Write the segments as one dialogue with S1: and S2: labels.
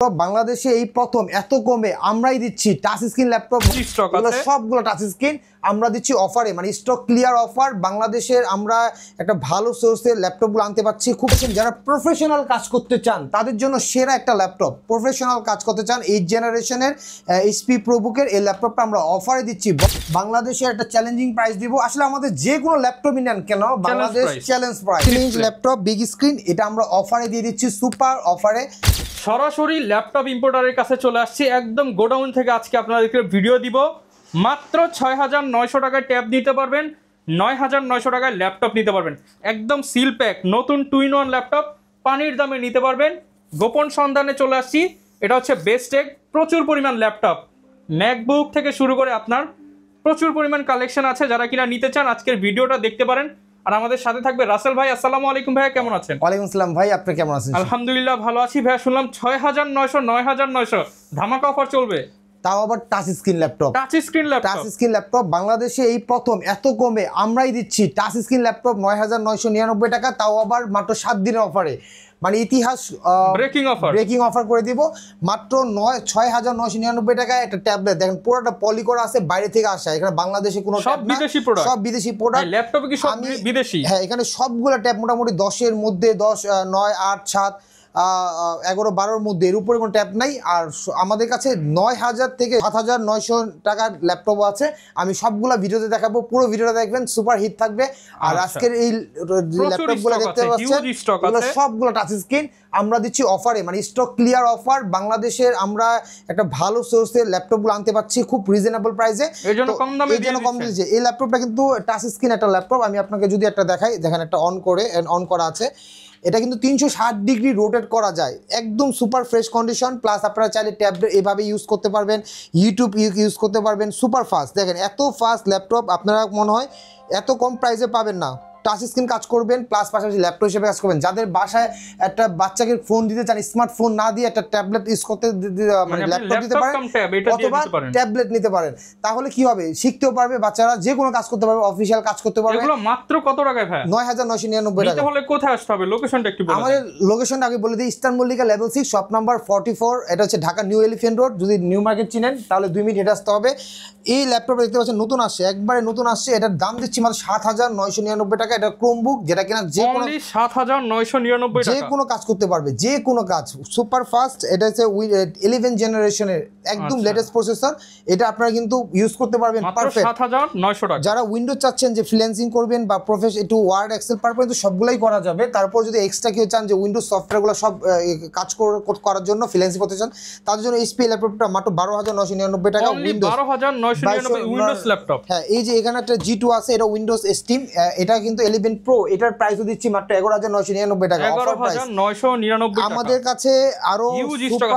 S1: বাংলাদেশে এই প্রথম এত কমে আমরাই দিচ্ছি টাচ স্ক্রিন ল্যাপটপ সবগুলো টাচ স্ক্রিন আমরা দিচ্ছি অফারে, মানে স্টক ক্লিয়ার অফার। বাংলাদেশের আমরা একটা ভালো সোর্সের ল্যাপটপগুলো আনতে পারছি খুব। যারা প্রফেশনাল কাজ করতে চান তাদের জন্য সেরা একটা ল্যাপটপ, প্রফেশনাল কাজ করতে চান 8 জেনারেশনের HP ProBook-এর এই ল্যাপটপটা আমরা অফারে দিচ্ছি। বাংলাদেশের একটা চ্যালেঞ্জিং প্রাইস দিব। আসলে আমাদের যে কোনো ল্যাপটপই নেন কেন Bangladesh challenge price. Laptop big screen এটা আমরা অফারে দিয়ে দিচ্ছি, সুপার অফারে।
S2: সরাসরি ল্যাপটপ ইম্পোর্টারের কাছে চলে আসছি, একদম গোডাউন থেকে আজকে আপনাদেরকে ভিডিও দিব। মাত্র ৬,৯০০ টাকায় ট্যাব নিতে পারবেন, ৯,৯০০ টাকায় ল্যাপটপ নিতে পারবেন। একদম সিল প্যাক নতুন 2-in-1 ল্যাপটপ পানির দামে নিতে পারবেন। গোপন সন্ধানে চলে আসছি, এটা হচ্ছে বেস্টেক। প্রচুর পরিমাণ ল্যাপটপ ম্যাকবুক থেকে শুরু করে আপনার প্রচুর পরিমাণ কালেকশন আছে। যারা কিনা নিতে চান আজকের ভিডিওটা দেখতে পারেন। আর আমাদের সাথে থাকবে রাসেল ভাই। আসসালামু আলাইকুম ভাইয়া, কেমন আছেন?
S1: ওয়ালাইকুম আসসালাম ভাই, আপনি কেমন আছেন?
S2: আলহামদুলিল্লাহ ভালো আছি ভাইয়া। শুনলাম ৬,৯০০ ৯,৯০০ ধামাকা অফার চলবে,
S1: তাও আবার touch screen laptop.
S2: Touch screen laptop
S1: বাংলাদেশে এই প্রথম এত কমে আমরাই দিচ্ছি টাচ স্ক্রিন ল্যাপটপ ৯,৯৯৯ টাকা, তাও আবার মাত্র 7 দিনের অফারে। মানে ইতিহাস ব্রেকিং অফার করে দিব। মাত্র ৬,৯৯৯ টাকায় একটা ট্যাবলেট দেখেন, পুরোটা পলি করা আছে, বাইরে থেকে আসা। এখানে বাংলাদেশে কোনো
S2: সব বিদেশি প্রোডাক্ট।
S1: ল্যাপটপ কি সব বিদেশি? হ্যাঁ, এখানে সবগুলো ট্যাব মোটামুটি 10-এর মধ্যে 10, 9, 8, 7, 11, 12-র মধ্যে, এর উপরে কোনো ট্যাব নাই। আর আমাদের কাছে ৯,০০০ থেকে ৭,৯০০ টাকার ল্যাপটপও আছে। আমি সবগুলা ভিডিওতে দেখাবো, পুরো ভিডিওটা দেখবেন, সুপার হিট থাকবে। আর আজকের এই ল্যাপটপগুলো দেখতে পাচ্ছেন সবগুলো টাচ স্ক্রিন আমরা দিচ্ছি অফারে, মানে স্টক ক্লিয়ার অফার। বাংলাদেশের আমরা একটা ভালো সোর্সের ল্যাপটপগুলো আনতে পারছি খুব রিজনেবল প্রাইসে, এই জন্য কম দামে দিয়েছে। এই ল্যাপটপটা কিন্তু টাচ স্ক্রিন একটা ল্যাপটপ। আমি আপনাকে যদি একটা দেখাই, দেখেন একটা অন করা আছে। এটা কিন্তু 360 ডিগ্রি রোটেট করা যায়, একদম সুপার ফ্রেশ কন্ডিশন। প্লাস আপনারা চাইলে ট্যাবলেট এভাবে ইউজ করতে পারবেন, ইউটিউব ইউজ করতে পারবেন, সুপার ফাস্ট। দেখেন এত ফাস্ট ল্যাপটপ আপনারা মনে হয় এত কম প্রাইসে পাবেন না। টাচ স্ক্রিন কাজ করবেন, প্লাস পাশাপাশি ল্যাপটপ হিসেবে কাজ করবেন। যাদের বাসায় একটা বাচ্চাকে ফোন দিতে চান, স্মার্টফোন না দিয়ে একটা ট্যাবলেট ইউজ করতে, মানে ল্যাপটপ দিতে পারেন অথবা ট্যাবলেট নিতে পারেন। তাহলে কি হবে, শিখতেও পারবে বাচ্চারা, যে কোনো কাজ করতে পারবে, অফিসিয়াল কাজ করতে পারবে।
S2: এগুলো মাত্র কত টাকায় ভাই?
S1: ৯,৯৯৯ টাকা।
S2: তাহলে কোথায় আসতে হবে, লোকেশনটা একটু বলুন।
S1: আমাদের লোকেশনটা আগে বলে দিই, eastern Mallika level 6 shop number 44। এটা হচ্ছে ঢাকা নিউ এলিফ্যান্ট রোড। যদি নিউ মার্কেট চিনেন তাহলে 2 মিনিট হেঁটে আসতে হবে। এই ল্যাপটপটা দেখতে পাচ্ছেন নতুন আসছে, একবারে নতুন আসছে। এটার দাম দিচ্ছি মাত্র 7,999 টাকা। এটা ক্রোমবুক, যেটা কিনা যে কোনো
S2: 7,999 টাকা,
S1: যে কোনো কাজ করতে পারবে, যে কোনো কাজ, সুপার ফাস্ট। এটা হচ্ছে 11 জেনারেশনের একদম লেটেস্ট প্রসেসর। এটা আপনারা কিন্তু ইউজ করতে পারবেন পারফেক্ট
S2: 7,900 টাকা।
S1: যারা উইন্ডোজ চাচ্ছেন যে ফ্রিল্যান্সিং করবেন বা একটু ওয়ার্ড এক্সেল পারপাস সবগুলাই করা যাবে। তারপর যদি এক্সট্রা কেউ চান যে উইন্ডোজ সফটওয়্যারগুলো সব কাজ করার জন্য ফ্রিল্যান্সিং করতে চান, তাদের জন্য HP ল্যাপটপটা মাত্র 12,999 টাকা।
S2: Windows 12,999 Windows laptop.
S1: হ্যাঁ, এই যে এখানে একটা G2 আছে, এটা উইন্ডোজ স্টিম। এটা কিন্তু 11 প্রো, এটার প্রাইসও দিচ্ছি মাত্র 11,999 টাকা।
S2: 11,999 টাকা।
S1: আমাদের কাছে আরো সুপার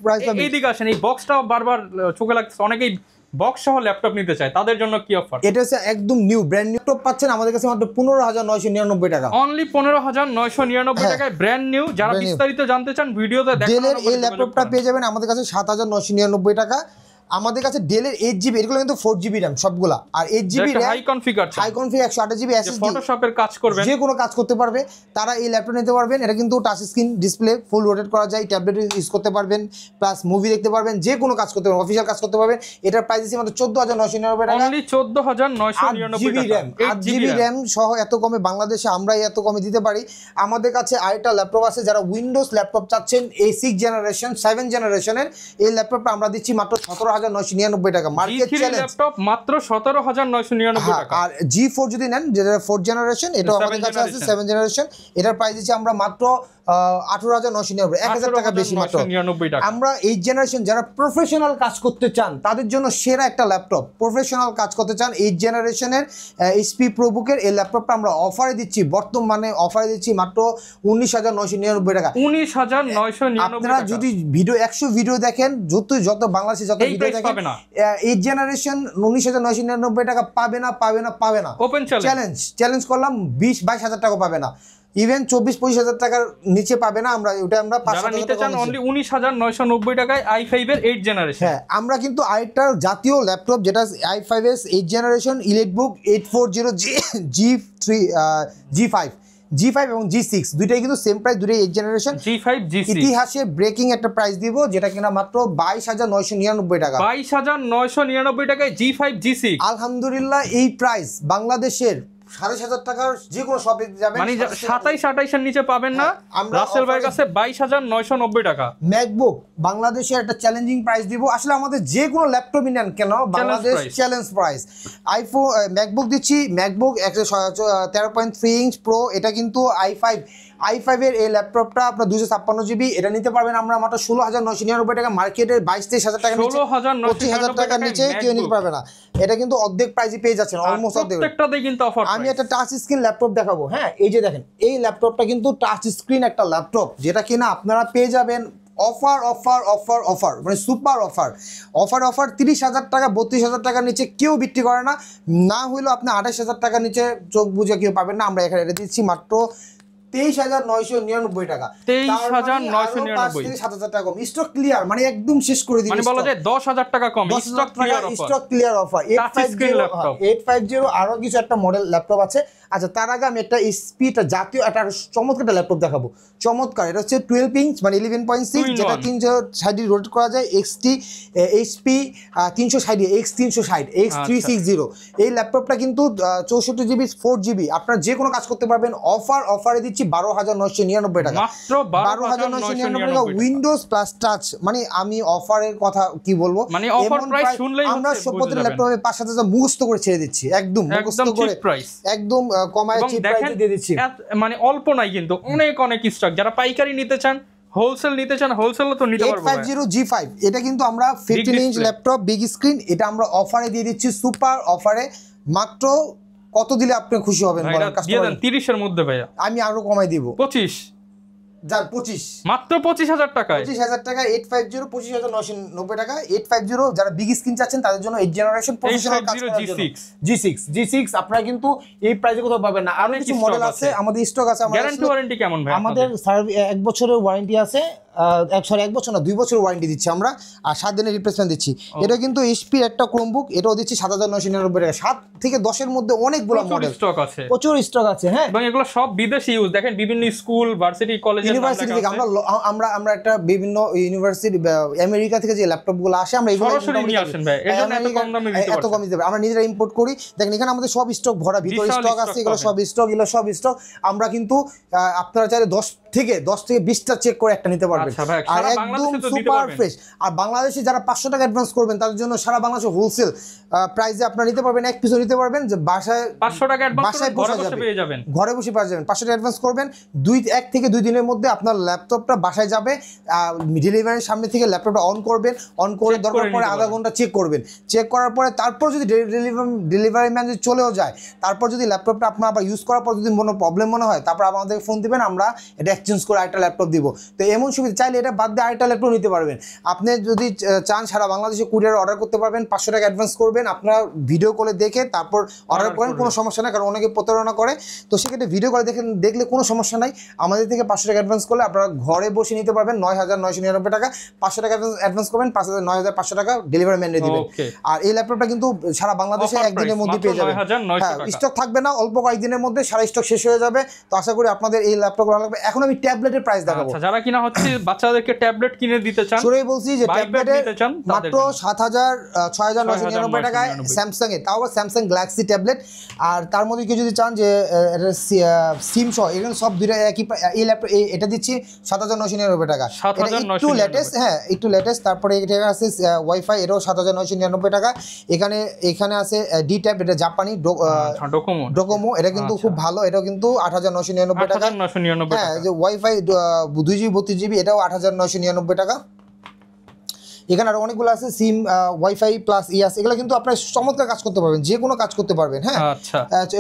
S1: প্রাইস পাবেন।
S2: এইদিকে আসেন, এই বক্সটা বারবার চোখে লাগছে, অনেকেই বক্স সহ ল্যাপটপ নিতে চায়, তাদের জন্য কি অফার?
S1: এটা হচ্ছে একদম নিউ ব্র্যান্ড নিউ ল্যাপটপ পাচ্ছেন আমাদের কাছে মাত্র 15,999 টাকা।
S2: অনলি 15,999 টাকায় ব্র্যান্ড নিউ। যারা বিস্তারিত জানতে চান ভিডিওতে দেখুন।
S1: ডেলের এই ল্যাপটপটা পেয়ে যাবেন আমাদের কাছে 7,999 টাকা। আমাদের কাছে ডেলের 8GB, এগুলো কিন্তু 4GB RAM সবগুলা। আর 8GB RAM
S2: high configure
S1: 128GB SSD,
S2: ফটোশপের কাজ করবে,
S1: যে কোনো কাজ করতে পারবে তারা এই ল্যাপটপ নিতে পারবেন। এটা কিন্তু টাচ স্ক্রিন ডিসপ্লে, ফুল রোটেট করা যায়, ট্যাবলেট ইউজ করতে পারবেন, প্লাস মুভি দেখতে পারবেন, যে কোনো কাজ করতে পারবেন, অফিসিয়াল কাজ করতে পারবেন। এটার প্রাইস দিচ্ছি মাত্র 14,999 টাকা।
S2: অনলি 14,999 টাকা।
S1: 8GB RAM সহ এত কমে বাংলাদেশে আমরাই এত কমে দিতে পারি। আমাদের কাছে আরেকটা ল্যাপটপ আছে, যারা উইন্ডোজ ল্যাপটপ চাচ্ছেন, এই 6 জেনারেশন 7 জেনারেশনের এই ল্যাপটপটা আমরা দিচ্ছি মাত্র 17,999 টাকা। মার্কেট চ্যালেঞ্জ
S2: ল্যাপটপ মাত্র 17,999 টাকা।
S1: আর G4 যদি নেন, যেটা 4th জেনারেশন, এটা আমাদের কাছে আছে 7 জেনারেশন। এটার প্রাইস দিচ্ছি আমরা মাত্র 18,999, 1,000 টাকা বেশি মাত্র। আমরা 8 জেনারেশন যারা প্রফেশনাল কাজ করতে চান তাদের জন্য সেরা একটা ল্যাপটপ। প্রফেশনাল কাজ করতে চান 8 জেনারেশনের HP ProBook-এর এই ল্যাপটপটা আমরা অফারে দিচ্ছি, বর্তমানে অফারে দিচ্ছি মাত্র 19,999 টাকা।
S2: 19,999
S1: আপনারা যদি 100 ভিডিও দেখেন, যত বাংলাদেশে যত ভিডিও দেখেন, 8 জেনারেশন 19,999 টাকা পাবে না।
S2: ওপেন
S1: চ্যালেঞ্জ করলাম, 20-22 হাজার টাকা পাবে না। ইভেন 24-25 হাজার টাকার নিচে পাবে না। আমরা ওটা আমরা
S2: 5,000 টাকা অনলি 19,990 টাকায় i5 এর 8 জেনারেশন।
S1: হ্যাঁ, আমরা কিন্তু আরেকটা জাতীয় ল্যাপটপ যেটা i5 এর 8 generation EliteBook 840 G3 G5 G5 এবং G6 দুইটাই কিন্তু সেম প্রাইস, দুটোই 8 জেনারেশন।
S2: G5 G6
S1: ইতিহাসে ব্রেকিং একটা প্রাইস দিব, যেটা কিনা মাত্র 22,999 টাকা।
S2: 22,999 টাকায় G5 G6।
S1: আলহামদুলিল্লাহ এই প্রাইস বাংলাদেশের 7,500 টাকার যে কোনো শপে যাবেন
S2: মানে 27-28 এর নিচে পাবেন না। রাসেল ভাইয়ের কাছে 22,990 টাকা।
S1: ম্যাকবুক বাংলাদেশের একটা চ্যালেঞ্জিং প্রাইস দিব। আসলে আমাদের যে কোনো ল্যাপটপই নেন কেন Bangladesh challenge price. IPhone MacBook দিচ্ছি, ম্যাকবুক 13.3 ইঞ্চ প্রো, এটা কিন্তু i5 এর এই ল্যাপটপটা আপনার 256 জিবি, এটা নিতে পারবেন আমরা মাত্র 16,999 টাকা। মার্কেটের 22-23 হাজার টাকার নিচে, 25,000 টাকার নিচে কেউ নিতে পারবে না। এটা কিন্তু অর্ধেক প্রাইসে পেয়ে যাচ্ছেন, অলমোস্ট অর্ধেক।
S2: প্রত্যেকটাতেই কিন্তু অফার।
S1: আমি একটা টাচ স্ক্রিন ল্যাপটপ দেখাবো। হ্যাঁ, এই যে দেখেন, এই ল্যাপটপটা কিন্তু টাচ স্ক্রিন একটা ল্যাপটপ, যেটা কিনা আপনারা পেয়ে যাবেন অফার মানে সুপার অফার 30,000 টাকা, 32,000 টাকার নিচে কেউ বিক্রি করে না। না হইলেও আপনি 28,000 টাকার নিচে চোখ বুঝে কেউ পাবেন না। আমরা এখানে এটা দিচ্ছি মাত্র 23,999 টাকা।
S2: 23,999,
S1: 7,000 টাকা কম। স্টক ক্লিয়ার, মানে একদম শেষ করে দিই,
S2: মানে বলা যায় 10,000 টাকা কম। Stock
S1: clear offer. 850 আরো কিছু একটা মডেল ল্যাপটপ আছে। আচ্ছা, তার আগে আমি একটা স্পিড জাতীয় একটা চমৎকার একটা ল্যাপটপ দেখাবো। চমৎকার, এটা হচ্ছে 12 ইঞ্চ মানে 11.6, যেটা 360 রোটেট করা যায়। XT HP 360 X360 X360। এই ল্যাপটপটা কিন্তু 64 জিবি 4 জিবি, আপনার যে কোনো কাজ করতে পারবেন। অফারে দিচ্ছি 12,999 টাকা,
S2: মাত্র
S1: 12,999 টাকা। উইন্ডোজ প্লাস টাচ, মানে আমি অফারের কথা কি বলবো,
S2: মানে অফার প্রাইস শুনলেই
S1: আমরা প্রত্যেকটা ল্যাপটপে 5,000 মুখস্থ করে ছেড়ে দিচ্ছি, একদম মুখস্থ করে, একদম কমায় চিপ প্রাইসে দিয়ে দিচ্ছি।
S2: মানে অল্প নাই কিন্তু, অনেক স্টক। যারা পাইকারি নিতে চান, হোলসেল নিতে চান, হোলসেলও তো নিতে পারবো।
S1: 850 G5 এটা কিন্তু আমরা 15 ইঞ্চ ল্যাপটপ, বিগ স্ক্রিন, এটা আমরা অফারে দিয়ে দিচ্ছি, সুপার অফারে। মাত্র কত দিলে আপনি খুশি হবেন বলেন? কাস্টমার
S2: 30 এর মধ্যে ভাইয়া,
S1: আমি আরো কমাই দিব,
S2: 25,
S1: যার 25,
S2: মাত্র 25,000 টাকায়।
S1: 25,000 টাকা। 850 25,990 টাকা। 850 যারা বিগ স্ক্রিন চাচ্ছেন তাদের জন্য 8 জেনারেশন প্রফেশনাল কাজ করার জন্য G6 আপনারা কিন্তু এই প্রাইসে কোথাও পাবেন না। আরো কিছু মডেল আছে, আমাদের স্টক আছে।
S2: গ্যারান্টি ওয়ারেন্টি কেমন ভাই?
S1: আমাদের 1 বছরের ওয়ারেন্টি আছে। 1 বছর না, 2 বছর ওয়ারেন্টি দিচ্ছি আমরা, আর 7 দিনের রিপ্লেসমেন্ট দিচ্ছি। এটা কিন্তু HP একটা ক্রোমবুক, এটাও দিচ্ছি 7,999 টাকা। 7 থেকে 10 এর মধ্যে অনেকগুলো মডেল
S2: স্টক আছে,
S1: প্রচুর স্টক আছে। হ্যাঁ,
S2: এবং এগুলো সব বিদেশি ইউজ। দেখেন বিভিন্ন স্কুল, ভার্সিটি, কলেজ,
S1: ইউনিভার্সিটি থেকে আমরা একটা বিভিন্ন ইউনিভার্সিটি আমেরিকা থেকে যে ল্যাপটপগুলো আসে আমরা এগুলো
S2: সরাসরি নিয়ে আসেন ভাই, এর জন্য এত কম দামে দিতে
S1: এত কম দিতে পারি। আমরা নিজেরা ইম্পোর্ট করি। দেখেন এখানে আমাদের সব স্টক ভরা, ভিতরে স্টক আছে, এগুলো সব স্টক। আমরা কিন্তু আপনারা চাইলে 10 থেকে 20টা চেক করে একটা নিতে পারবেন, আর একদম সুপার ফ্রেশ। আর বাংলাদেশে যারা 500 টাকা অ্যাডভান্স করবেন তাদের জন্য সারা বাংলাদেশে হোলসেল প্রাইসে আপনারা নিতে পারবেন, এক পিসও নিতে পারবেন, যে বাসায়
S2: 500 টাকা অ্যাডভান্স
S1: বাসায়
S2: ঘরে বসে পেয়ে যাবেন,
S1: ঘরে বসে পেয়ে যাবেন। 500 টাকা অ্যাডভান্স করবেন, 1 থেকে 2 দিনের মধ্যে আপনার ল্যাপটপটা বাসায় যাবে। ডেলিভারির সামনে থেকে ল্যাপটপটা অন করবেন, অন করে দরকার পরে আধা ঘন্টা চেক করবেন। চেক করার পরে তারপর যদি ডেলিভারি ম্যান যদি চলেও যায়, তারপর যদি ল্যাপটপটা আপনার আবার ইউজ করার পর যদি কোনো প্রবলেম মনে হয়, তারপর আমাদের ফোন দিবেন, আমরা এটা এক্সচেঞ্জ করে আরেকটা ল্যাপটপ দিব। তো এমন সুবিধা, চাইলে এটা বাদ দিয়ে আরেকটা ল্যাপটপ নিতে পারবেন। আপনি যদি চান সারা বাংলাদেশে কুরিয়ার অর্ডার করতে পারবেন, 500 টাকা অ্যাডভান্স করবেন, আপনারা ভিডিও কলে দেখে তারপর অর্ডার করেন, কোনো সমস্যা নাই। কারণ অনেকে প্রতারণা করে, তো সেক্ষেত্রে ভিডিও কলে দেখলে কোনো সমস্যা নাই। আমাদের থেকে 500 টাকা অ্যাডভান্স করলে আপনারা ঘরে বসে নিতে পারবেন 9,999 টাকা। 500 টাকা অ্যাডভান্স করবেন, 9,500 টাকা ডেলিভারি ম্যান দিবেন। আর এই ল্যাপটপটা কিন্তু সারা বাংলাদেশে একদিনের মধ্যে পেয়ে যাবেন। হ্যাঁ, স্টক থাকবে না, অল্প কয়েকদিনের মধ্যে সারা স্টক শেষ হয়ে যাবে। তো আশা করি আপনাদের এই ল্যাপটপ ভালো লাগবে। এখন আমি ট্যাবলেটের প্রাইস দেখাবো।
S2: যারা কিনা হচ্ছে বাচ্চাদেরকে ট্যাবলেট কিনে দিতে চান,
S1: শুরুই বলছি যে ট্যাবলেটের মাত্র 6,999 টাকায় স্যামসাং এর, তাও স্যামসাং গ্যালাক্সি ট্যাবলেট। আর তার মধ্যে কেউ যদি চান যে সিম সহ, এখানে সব দুইটা একই, এই ল্যাপটপ এটা দিচ্ছি 7,999 টাকা। এটা একটু লেটেস্ট, হ্যাঁ একটু লেটেস্ট। তারপরে এটা আছে ওয়াইফাই, এটাও 7,999 টাকা। এখানে আছে ডি ট্যাব, এটা জাপানি ডোকোমো, এটা কিন্তু খুব ভালো, এটাও কিন্তু 8,999 টাকা। হ্যাঁ, যে ওয়াইফাই 2GB 32GB, এটাও 8,999 টাকা। এখানে আরো অনেকগুলো আছে, সিম, ওয়াইফাই প্লাস ইয়াস, এগুলো কিন্তু আপনারা চমৎকার কাজ করতে পারবেন, যে কোনো কাজ করতে পারবেন। হ্যাঁ,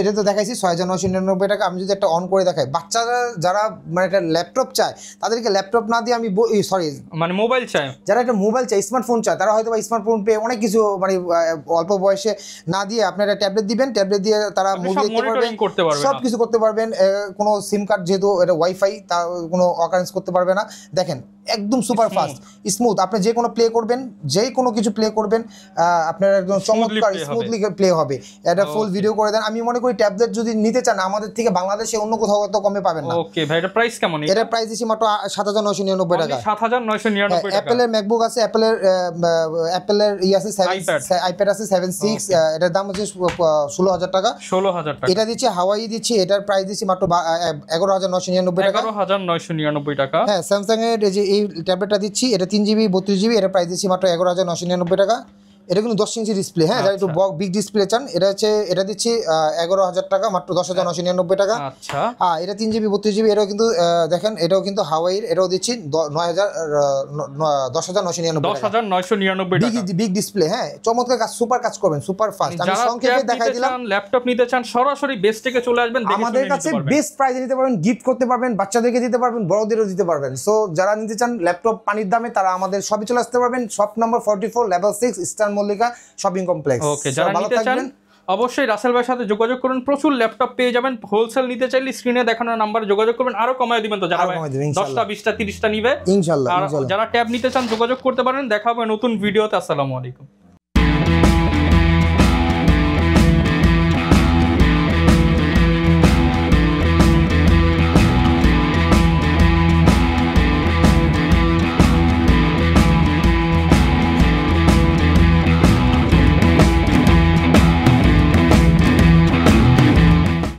S1: এটা তো দেখাইছি 6,999 টাকা। আমি যদি একটা অন করে দেখাই, বাচ্চারা যারা মানে একটা ল্যাপটপ চায়, তাদেরকে ল্যাপটপ না দিয়ে আমি
S2: মানে মোবাইল চাই,
S1: যারা একটা মোবাইল চায়, স্মার্টফোন চায়, তারা হয়তো বা স্মার্টফোন পেয়ে অনেক কিছু মানে অল্প বয়সে না দিয়ে আপনারা ট্যাবলেট দিবেন, ট্যাবলেট দিয়ে তারা মুভি দেখতে পারবেন, সব কিছু করতে পারবেন। কোনো সিম কার্ড, যেহেতু এটা ওয়াইফাই, তা কোনো অকারেন্স করতে পারবে না। দেখেন একদম সুপার ফাস্ট স্মুথ। আপনি যে কোনো প্লে করবেন, যে কোনো কিছু প্লে করবেন, আপনার একদম চমৎকার স্মুথলি প্লে হবে। এটা ফুল ভিডিও করে দেন। আমি মনে করি ট্যাবলেট যদি নিতে চান আমাদের থেকে বাংলাদেশে অন্য কোথাও তো কমে পাবেন না।
S2: ওকে ভাই, এটা প্রাইস কেমন?
S1: এটা প্রাইস দিছি মাত্র 7999 টাকা।
S2: 7999 টাকা।
S1: অ্যাপলের ম্যাকবুক আছে, অ্যাপলের আছে আইপ্যাড আছে 7.6, এটার দাম হচ্ছে 16000 টাকা।
S2: 16000 টাকা।
S1: এটা দিচ্ছি হাওয়াই দিচ্ছি, এটার প্রাইস দিচ্ছি মাত্র 11999 টাকা।
S2: 11999 টাকা।
S1: হ্যাঁ, স্যামসাং এর এই যে এই ট্যাবলেটটা দিচ্ছি, এটা 3GB 32GB, এটা প্রাইস দিচ্ছি মাত্র 11999 টাকা। এটা কিন্তু 10 ইঞ্চি ডিসপ্লে, হ্যাঁ, যারা একটু বিগ ডিসপ্লে চান এটা হচ্ছে, এটা দিচ্ছি 11000 টাকা, মাত্র 10999 টাকা।
S2: আচ্ছা,
S1: হ্যাঁ, এটা 3GB 32GB, এটাও কিন্তু দেখেন, এটাও কিন্তু হাওয়াইয়ের, এটাও দিচ্ছি
S2: 10999 টাকা।
S1: বিগ ডিসপ্লে, হ্যাঁ, চমৎকার কাজ, সুপার কাজ করবেন, সুপার ফাস্ট। আমি সংক্ষেপে দেখাই দিলাম।
S2: ল্যাপটপ নিতে চান সরাসরি বেস্ট থেকে চলে আসবেন,
S1: আমাদের কাছে বেস্ট প্রাইসে নিতে পারবেন, গিফট করতে পারবেন, বাচ্চাদেরকে দিতে পারবেন, বড়দেরও দিতে পারবেন। সো যারা নিতে চান ল্যাপটপ পানির দামে, তারা আমাদের শপে চলে আসতে পারবেন। Shop number 44 level 6 eastern Mallika shopping complex.
S2: Okay, যারা নিতে চান অবশ্যই রাসেল ভাইয়ের সাথে যোগাযোগ করুন, প্রচুর ল্যাপটপ পেয়ে যাবেন। হোলসেল নিতে চাইলে স্ক্রিনে দেখানো নাম্বারে যোগাযোগ করবেন, আরো কমায় দিবেন তো, যারা 10টা 20টা 30টা নিবে।
S1: ইনশাআল্লাহ।
S2: যারা ট্যাব নিতে চান যোগাযোগ করতে পারেন। দেখা হবে নতুন ভিডিওতে। আসসালামু আলাইকুম।